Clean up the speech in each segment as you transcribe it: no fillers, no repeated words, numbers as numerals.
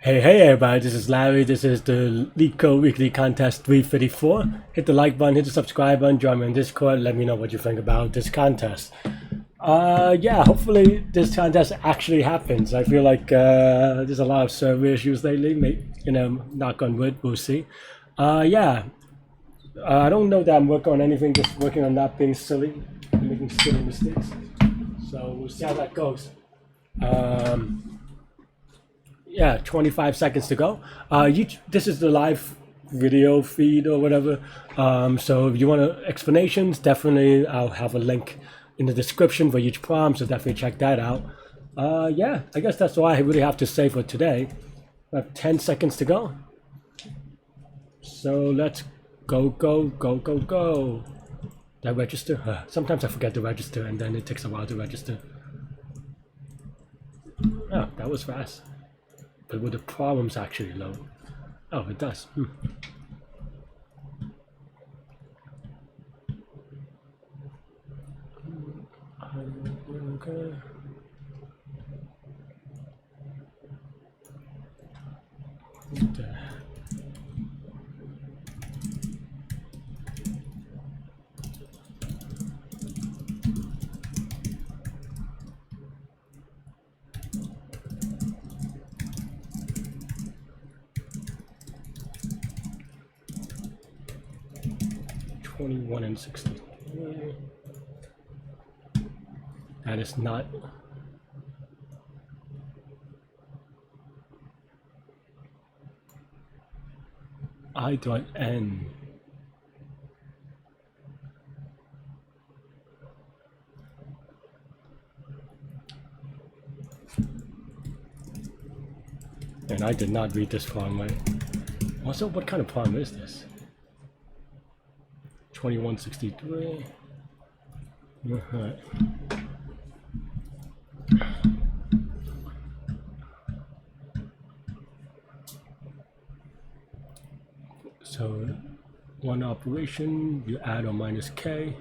Hey everybody, this is Larry. This is the Leetcode Weekly Contest 354. Hit the like button, hit the subscribe button, join me on Discord, let me know what you think about this contest. Yeah, hopefully this contest actually happens. I feel like there's a lot of server issues lately, knock on wood, we'll see. Yeah, I don't know that I'm working on anything, just working on not being silly, making silly mistakes. So we'll see how that goes. Yeah, 25 seconds to go. This is the live video feed or whatever. So if you want explanations, definitely I'll have a link in the description for each prompt, so definitely check that out. Yeah, I guess that's all I really have to say for today. I have 10 seconds to go. So let's go. Did I register? Sometimes I forget to register and then it takes a while to register. Oh, that was fast. But will the problems actually load? Oh, it does. Okay. Okay. 21 and 63. That is not. I.N. And I did not read this problem right. Also, what kind of problem is this? 2163. So, one operation, you add or minus k.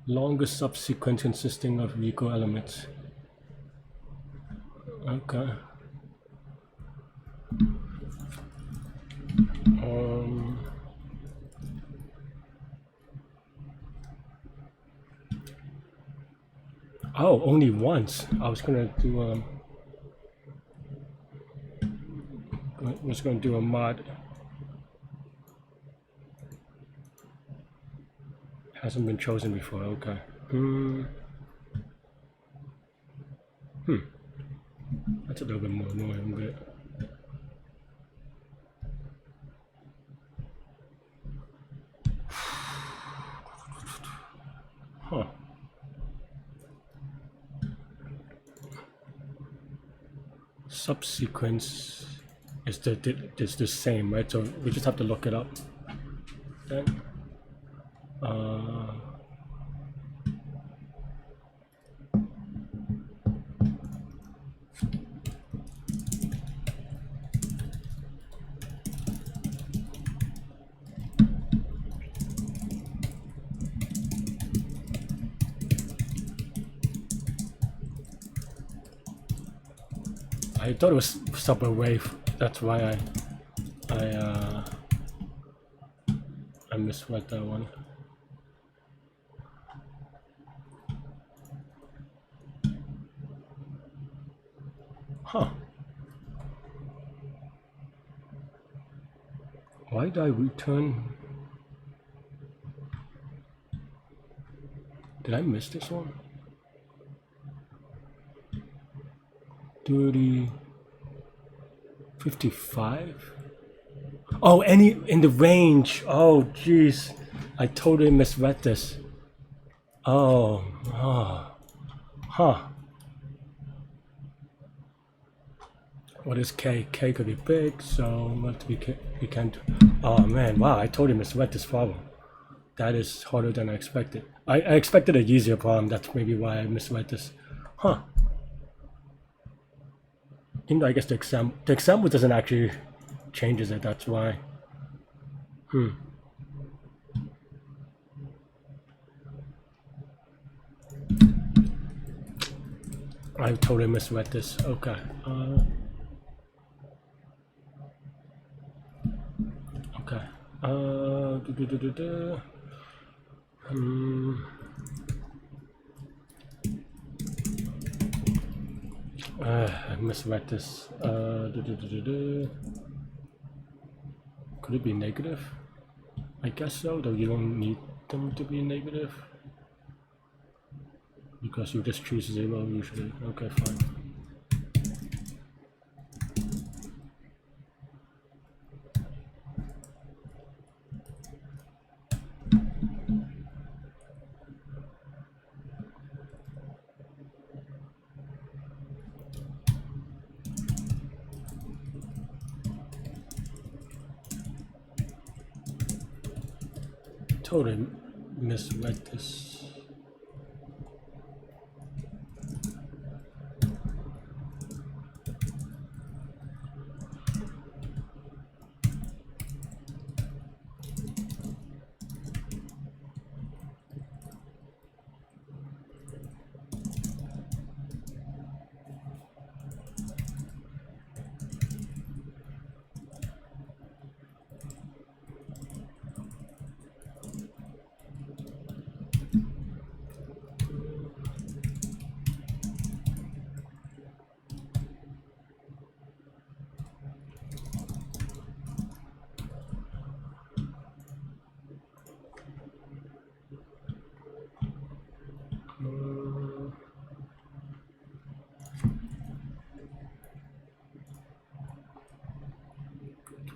Longest subsequence consisting of equal elements. Okay. Oh, only once. I was gonna do a mod. Hasn't been chosen before. Okay. That's a little bit more annoying, but. Huh. Subsequence is the same, right? So we just have to look it up. Then, I thought it was subway wave. That's why I misread that one. Huh. Why did I return? Did I miss this one? 30, 55. Oh, any in the range. Oh, jeez, I totally misread this. Oh, huh. What is K? K could be big, so what we can't. Oh man, wow! I totally misread this problem. That is harder than I expected. I expected an easier problem. That's maybe why I misread this. Huh. I guess the example doesn't actually changes it. That's why. I totally misread this. Okay. Okay. I misread this. Could it be negative? I guess so, though you don't need them to be negative. Because you just choose 0 usually. Okay, fine. Totally misread this.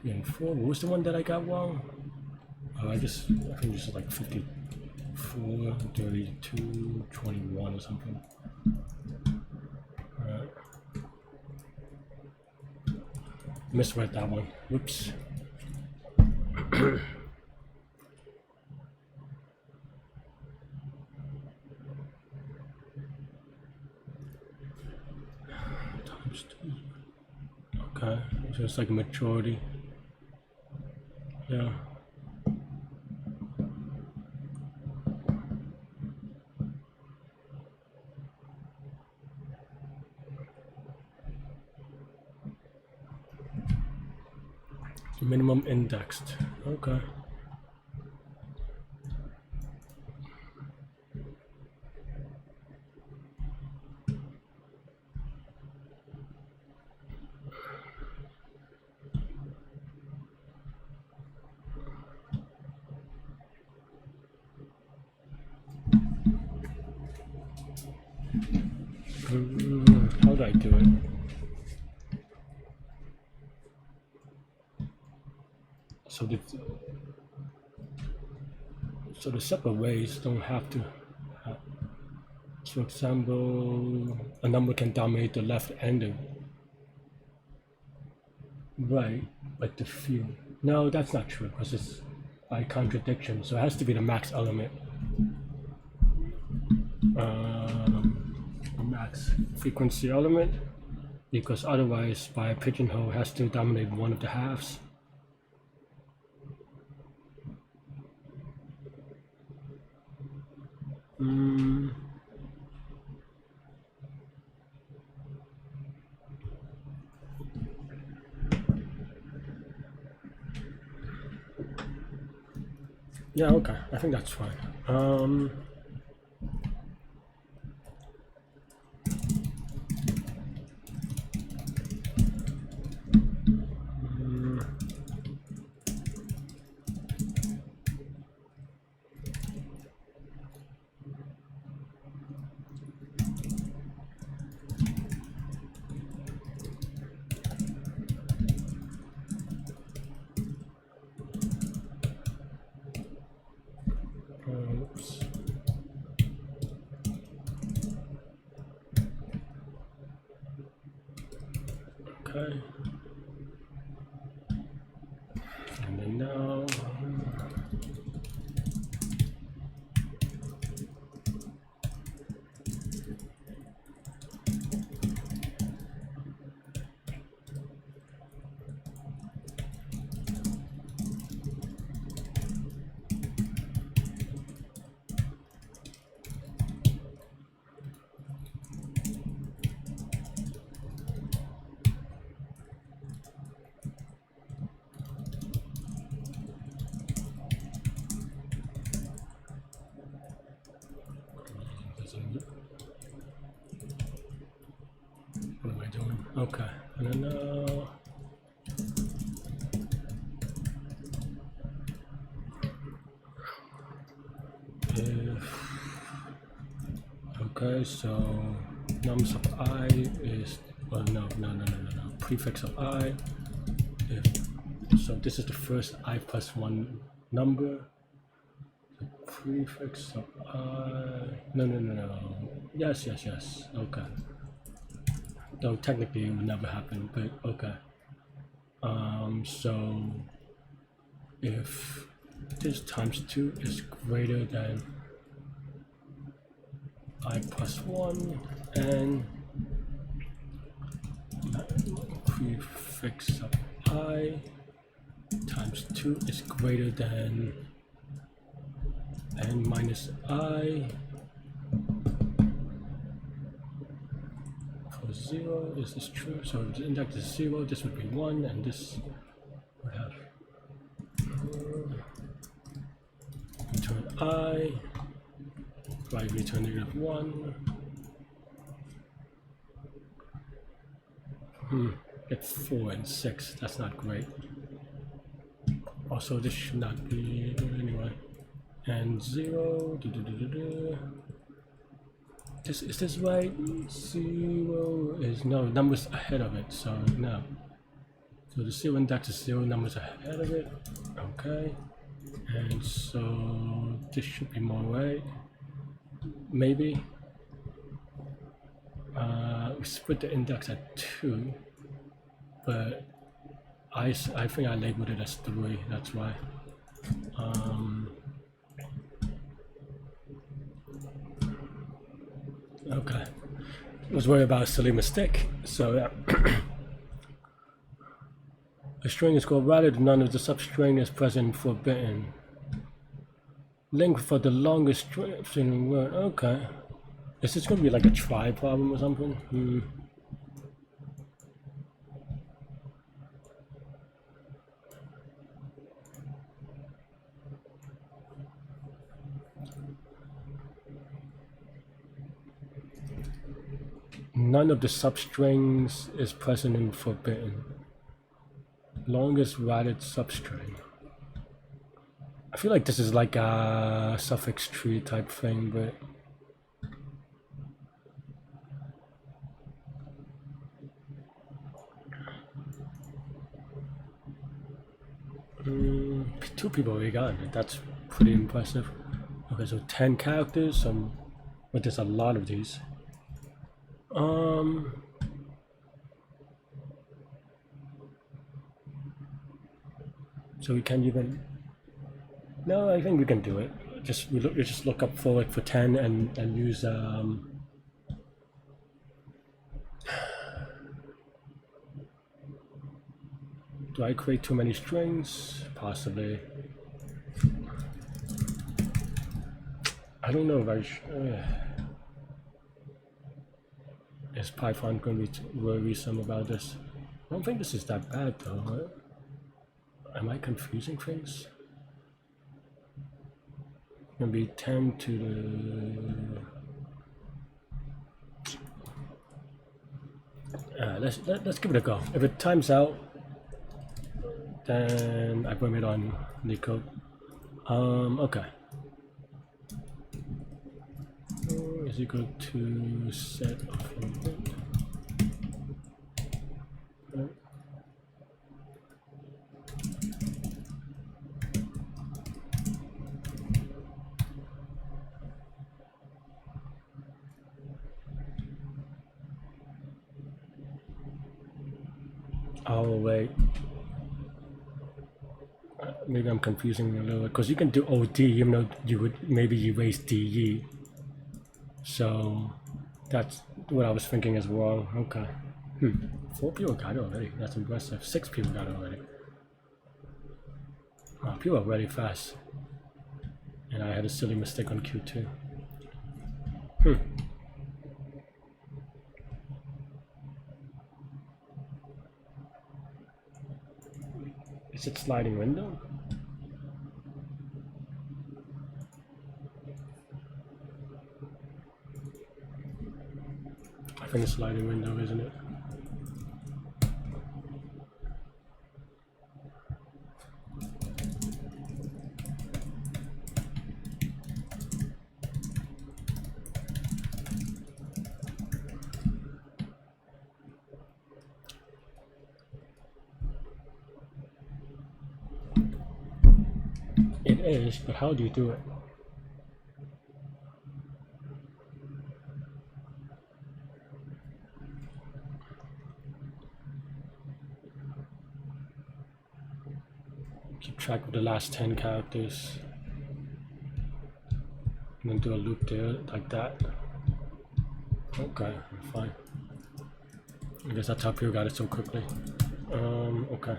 And 4, what was the one that I got wrong? I think this is like 54, 32, 21 or something. Alright. Misread that one. Whoops. Times 2. Okay, so it's like a majority. Yeah. Minimum indexed. Okay. How do I do it? So the separate ways don't have to have. So for example, a number can dominate the left and the right, but the few. No, that's not true because it's by contradiction. So it has to be the max element. The max frequency element, because otherwise by pigeonhole it has to dominate one of the halves. Yeah, okay, I think that's fine. Oops. Okay. And then now. Okay, and then okay, so nums of I is, well, no, prefix of I. So this is the first I plus 1 number. The prefix of I, no. Yes. Okay. Though technically it would never happen, but okay. So if this times 2 is greater than I plus 1 and prefix of I times 2 is greater than n minus I for 0, is this true? So if the index is 0, this would be 1, and this would have return I, by return -1. Get 4 and 6, that's not great. Also, this should not be anyway. And 0, This is this right? 0 is no numbers ahead of it, so no. So the 0 index is 0, numbers ahead of it. Okay. And so this should be more right. Maybe. We split the index at 2, but I think I labeled it as 3, that's why. Okay. I was worried about a silly mistake, so yeah. A string is called routed, none of the substring is present forbidden. Link for the longest string word, okay. Is this gonna be like a try problem or something? None of the substrings is present in forbidden. Longest routed substring. I feel like this is like a suffix tree type thing, but two people already got it. That's pretty impressive. Okay, so 10 characters, but there's a lot of these. So we can't even. No, I think we can do it. We just look up forward for 10 and use Do I create too many strings? Possibly. I don't know if I should. Is Python going to be worrisome about this? I don't think this is that bad though. Right? Am I confusing things? Gonna be 10 to the. Let's give it a go. If it times out, then I blame it on Leetcode. Okay. Is equal to set of input. Oh wait. Maybe I'm confusing a little bit because you can do OD even though you would maybe erase DE. So that's what I was thinking is wrong. Okay. 4 people got it already. That's impressive. 6 people got it already. Wow, people are really fast. And I had a silly mistake on Q2. Is it sliding window? I think it's sliding window, isn't it? is, but how do you do it? Keep track of the last 10 characters. And then do a loop there, like that. Okay, fine. I guess that's how people got it so quickly. Okay.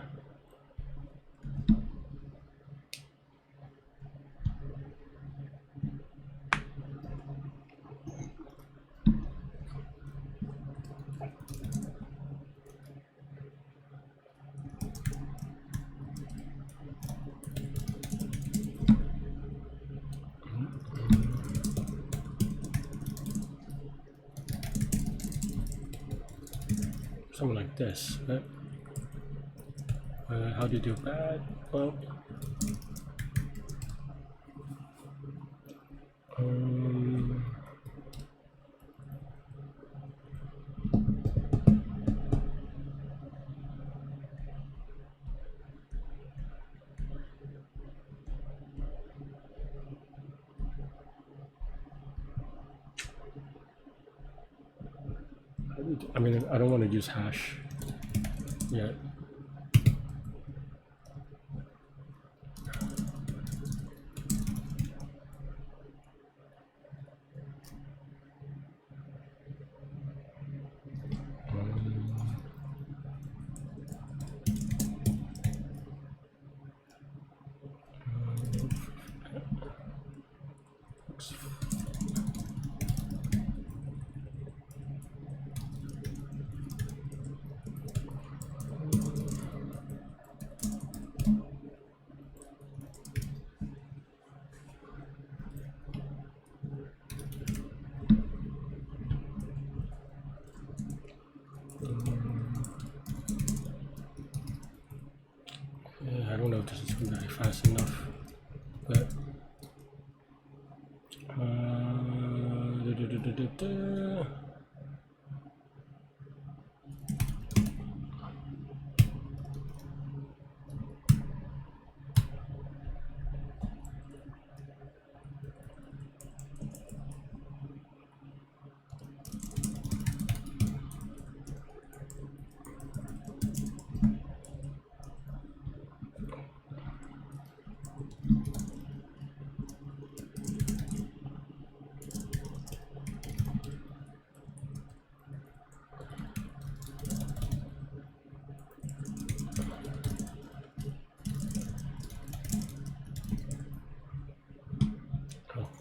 Something like this, right? How do you do that? Well, I mean, I don't want to use hash yet. I don't know if this is going to be fast enough, but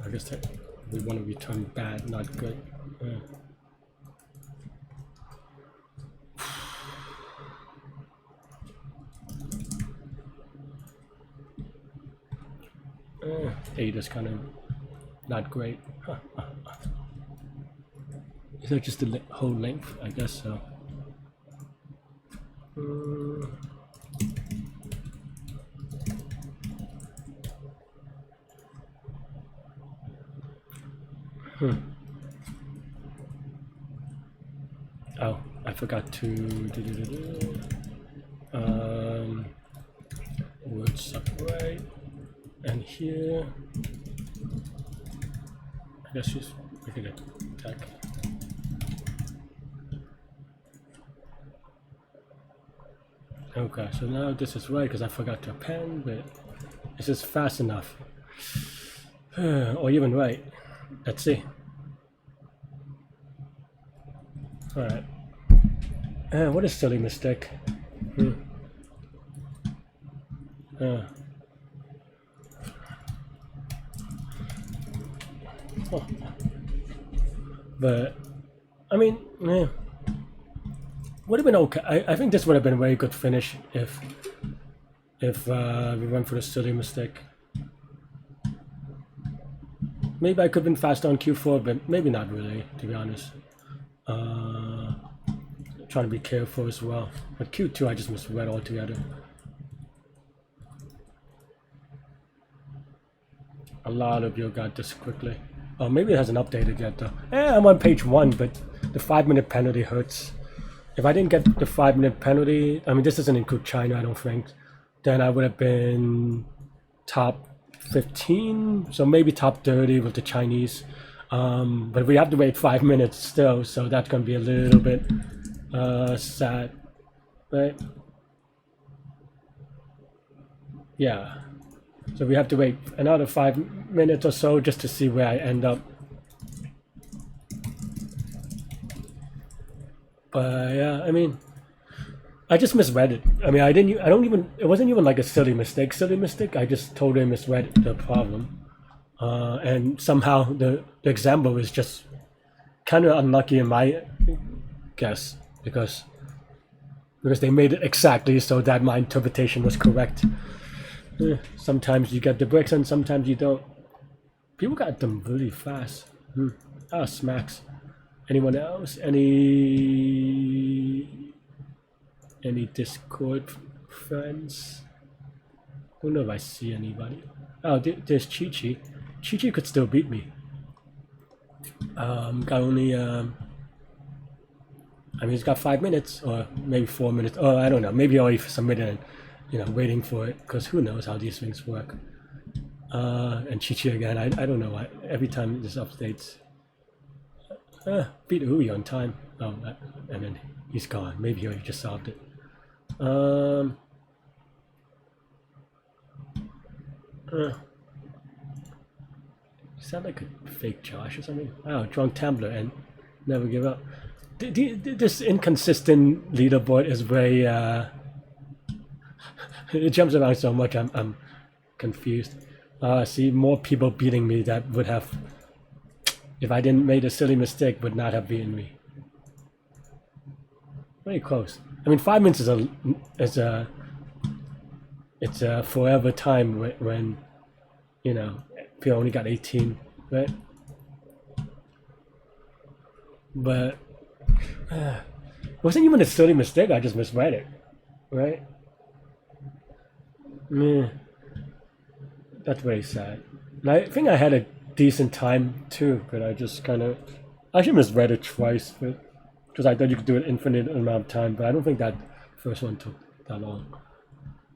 I guess that we want to return bad, not good. Eight is kind of not great. Is that just the whole length? I guess so. Oh, I forgot to word separate, and here I guess just look at it. Tag. Okay, so now this is right because I forgot to append, but this is fast enough, or even right. Let's see. All right. What a silly mistake. But I mean, would have been okay. I think this would have been a very good finish if we went for the silly mistake. Maybe I could have been faster on Q4, but maybe not really, to be honest. Trying to be careful as well. But Q2 I just misread altogether. A lot of you got this quickly. Oh, maybe it hasn't updated yet though. I'm on page 1, but the 5-minute penalty hurts. If I didn't get the 5-minute penalty, I mean this doesn't include China, I don't think, then I would have been top 15, so maybe top 30 with the Chinese. But we have to wait 5 minutes still, so that's gonna be a little bit sad, right? Yeah. So we have to wait another 5 minutes or so just to see where I end up. But yeah, I mean, I just misread it. I mean, it wasn't even like a silly mistake. I just totally misread the problem. And somehow the example is just kind of unlucky in my guess because they made it exactly so that my interpretation was correct. Sometimes you get the bricks and sometimes you don't. People got them really fast. Smacks. Anyone else? Any Discord friends? I don't know if I see anybody. Oh, there's Chi-Chi. Chi-Chi could still beat me. Got only I mean, he's got 5 minutes or maybe 4 minutes. Oh, I don't know. Maybe already submitted and waiting for it because who knows how these things work. And Chi-Chi again. I don't know why. Every time this updates. Beat Ui on time. Oh, and then he's gone. Maybe he already just solved it. Sound like a fake Josh or something. Oh, drunk Tumblr and never give up. This inconsistent leaderboard is very. It jumps around so much. I'm confused. See, more people beating me that would have, if I didn't make a silly mistake, would not have beaten me. Very close. I mean, 5 minutes is a forever time when people only got 18, right? But wasn't even a silly mistake. I just misread it, right? That's very sad. And I think I had a decent time too, but I just I actually misread it twice, because I thought you could do an infinite amount of time, but I don't think that first one took that long.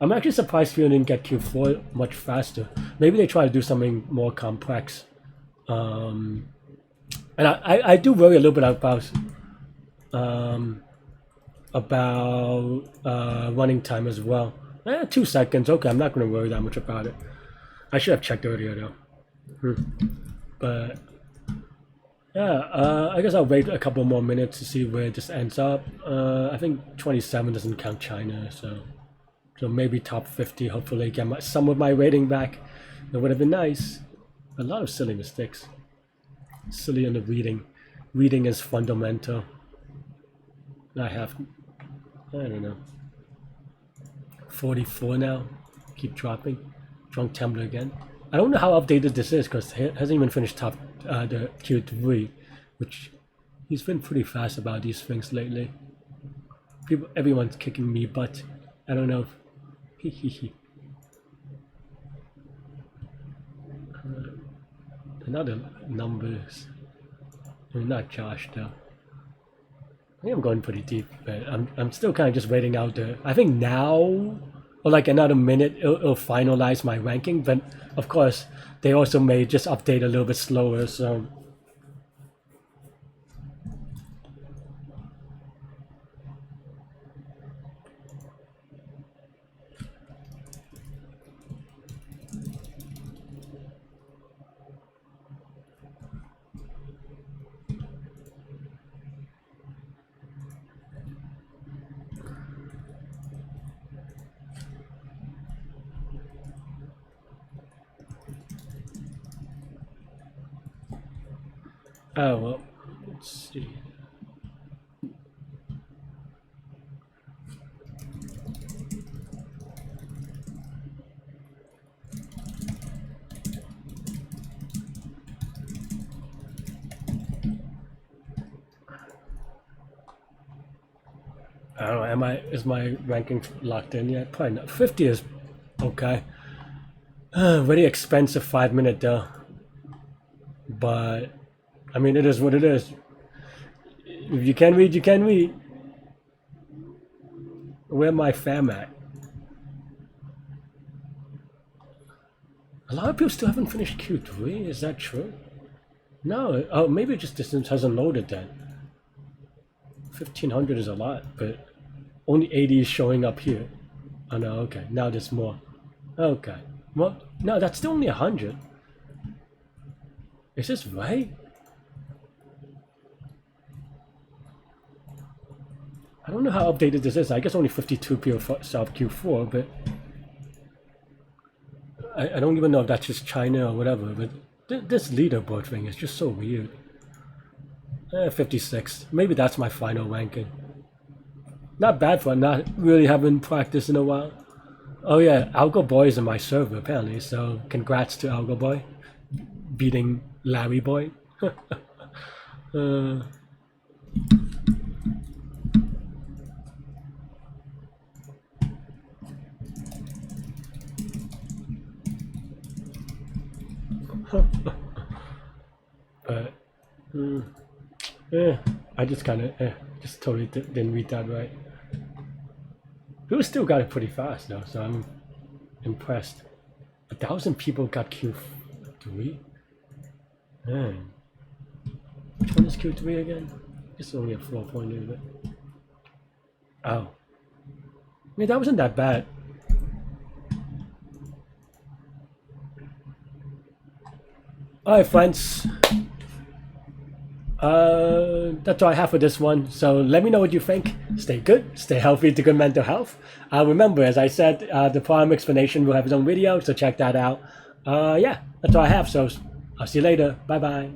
I'm actually surprised people didn't get Q4 much faster. Maybe they try to do something more complex. And I do worry a little bit about running time as well. 2 seconds, okay, I'm not going to worry that much about it. I should have checked earlier though. But yeah, I guess I'll wait a couple more minutes to see where this ends up. I think 27 doesn't count China, so maybe top 50. Hopefully get some of my rating back. That would have been nice. A lot of silly mistakes. Silly in the reading. Reading is fundamental. I don't know. 44 now. Keep dropping. Drunk Tumblr again. I don't know how updated this is because he hasn't even finished top the Q3, which he's been pretty fast about these things lately. Everyone's kicking me butt. I don't know. Another numbers. I mean, not Josh though. I think I'm going pretty deep, but I'm still kind of just waiting out there. I think now, or like another minute, it'll finalize my ranking. But of course, they also may just update a little bit slower. So. Oh, well, let's see. I don't know, is my ranking locked in yet? Probably not. 50 is okay. Very expensive 5 minute though. But I mean, it is what it is. If you can read, you can read. Where my fam at? A lot of people still haven't finished Q3. Is that true? No. Oh, maybe it just hasn't loaded then. 1,500 is a lot, but only 80 is showing up here. Oh no. Okay. Now there's more. Okay. Well, no, that's still only 100. Is this right? I don't know how updated this is. I guess only 52 people saw Q4, but I don't even know if that's just China or whatever. But this leaderboard thing is just so weird. 56. Maybe that's my final ranking. Not bad for not really having practiced in a while. Oh yeah, Algo Boy is in my server apparently, so congrats to Algo Boy beating Larry Boy. But I just kind of just totally didn't read that right. People still got it pretty fast though, so I'm impressed. 1,000 people got Q3. Man, which one is Q3 again? It's only a 4 point, isn't it? Oh, I mean that wasn't that bad. Alright friends, that's all I have for this one, so let me know what you think. Stay good, stay healthy to good mental health. Remember, as I said, the problem explanation will have its own video, so check that out. Yeah, that's all I have, so I'll see you later. Bye bye.